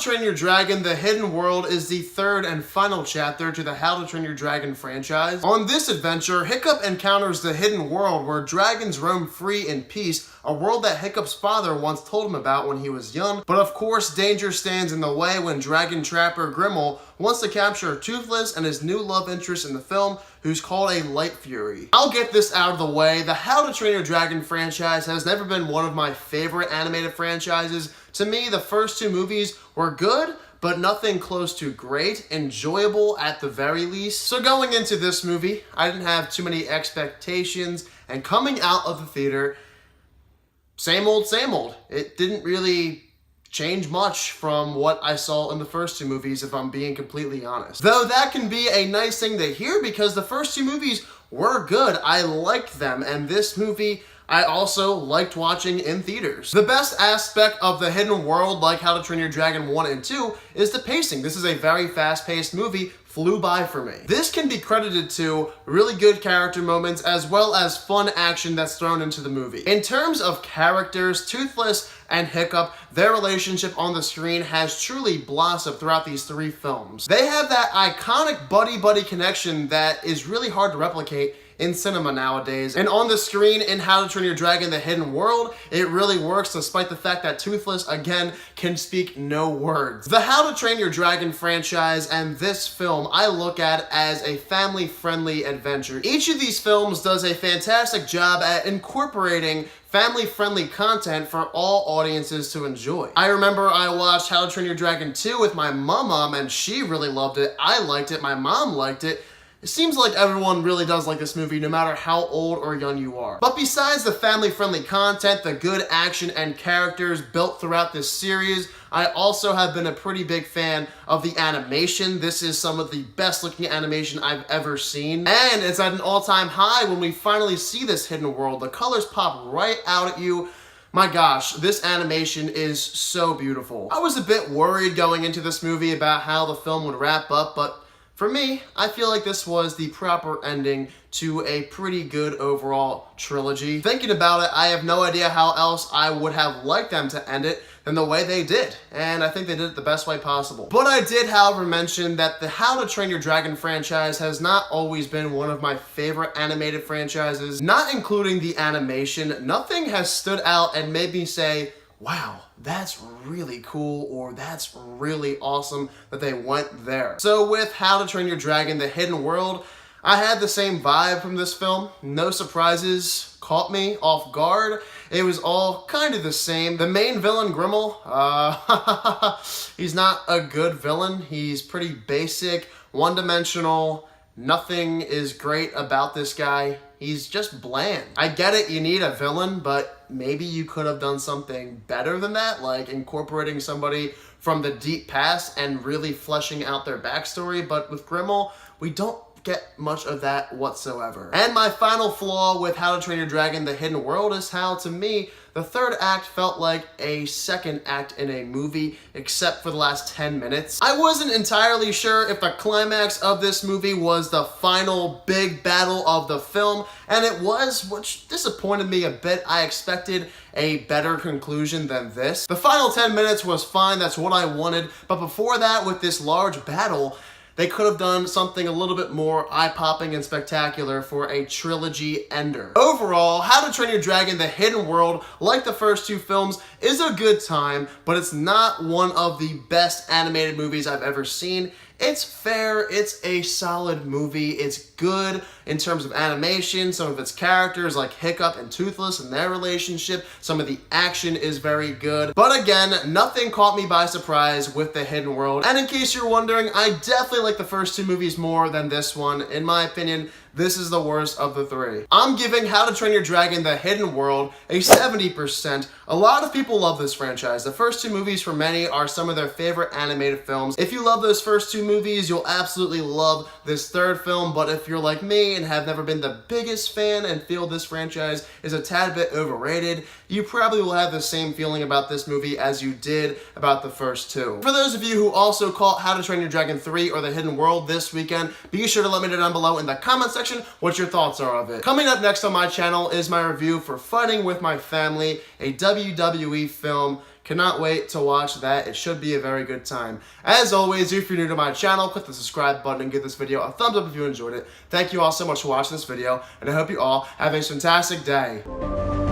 Train Your Dragon: The Hidden World is the third and final chapter to the How to Train Your Dragon franchise. On this adventure, Hiccup encounters the hidden world where dragons roam free in peace, a world that Hiccup's father once told him about when he was young. But of course, danger stands in the way when dragon trapper Grimmel wants to capture Toothless and his new love interest in the film, who's called a Light Fury. I'll get this out of the way. The How to Train Your Dragon franchise has never been one of my favorite animated franchises. To me, the first two movies were good, but nothing close to great, enjoyable at the very least. So going into this movie, I didn't have too many expectations, and coming out of the theater, same old, same old. It didn't really change much from what I saw in the first two movies, if I'm being completely honest. Though that can be a nice thing to hear because the first two movies were good. I liked them, and this movie I also liked watching in theaters. The best aspect of The Hidden World, like How to Train Your Dragon 1 and 2, is the pacing. This is a very fast-paced movie, flew by for me. This can be credited to really good character moments as well as fun action that's thrown into the movie. In terms of characters, Toothless and Hiccup, their relationship on the screen has truly blossomed throughout these three films. They have that iconic buddy-buddy connection that is really hard to replicate in cinema nowadays. And on the screen in How to Train Your Dragon: The Hidden World, it really works despite the fact that Toothless, again, can speak no words. The How to Train Your Dragon franchise and this film I look at as a family-friendly adventure. Each of these films does a fantastic job at incorporating family-friendly content for all audiences to enjoy. I remember I watched How to Train Your Dragon 2 with my mom, and she really loved it. I liked it, my mom liked it. It seems like everyone really does like this movie, no matter how old or young you are. But besides the family-friendly content, the good action and characters built throughout this series, I also have been a pretty big fan of the animation. This is some of the best looking animation I've ever seen. And it's at an all-time high when we finally see this hidden world. The colors pop right out at you. My gosh, this animation is so beautiful. I was a bit worried going into this movie about how the film would wrap up, but for me, I feel like this was the proper ending to a pretty good overall trilogy. Thinking about it, I have no idea how else I would have liked them to end it than the way they did, and I think they did it the best way possible. But I did, however, mention that the How to Train Your Dragon franchise has not always been one of my favorite animated franchises. Not including the animation, nothing has stood out and made me say, wow, that's really cool, or that's really awesome that they went there. So with How to Train Your Dragon: The Hidden World, I had the same vibe from this film. No surprises caught me off guard. It was all kind of the same. The main villain, Grimmel, he's not a good villain. He's pretty basic, one-dimensional. Nothing is great about this guy. He's just bland. I get it, you need a villain, but maybe you could have done something better than that, like incorporating somebody from the deep past and really fleshing out their backstory. But with Grimmel, we don't get much of that whatsoever. And my final flaw with How to Train Your Dragon: The Hidden World is how, to me, the third act felt like a second act in a movie, except for the last 10 minutes. I wasn't entirely sure if the climax of this movie was the final big battle of the film, and it was, which disappointed me a bit. I expected a better conclusion than this. The final 10 minutes was fine, that's what I wanted, but before that, with this large battle, they could have done something a little bit more eye-popping and spectacular for a trilogy ender. Overall, How to Train Your Dragon: The Hidden World, like the first two films, is a good time, but it's not one of the best animated movies I've ever seen. It's fair, it's a solid movie, it's good in terms of animation, some of its characters like Hiccup and Toothless and their relationship, some of the action is very good. But again, nothing caught me by surprise with The Hidden World. And in case you're wondering, I definitely like the first two movies more than this one. In my opinion, this is the worst of the three. I'm giving How to Train Your Dragon: The Hidden World a 70%. A lot of people love this franchise. The first two movies for many are some of their favorite animated films. If you love those first two movies, you'll absolutely love this third film, but if you're like me and have never been the biggest fan and feel this franchise is a tad bit overrated, you probably will have the same feeling about this movie as you did about the first two. For those of you who also caught How to Train Your Dragon 3 or The Hidden World this weekend, be sure to let me know down below in the comment section what your thoughts are of it. Coming up next on my channel is my review for Fighting With My Family, a WWE film Cannot wait to watch that. It should be a very good time. As always, if you're new to my channel, click the subscribe button and give this video a thumbs up if you enjoyed it. Thank you all so much for watching this video, and I hope you all have a fantastic day.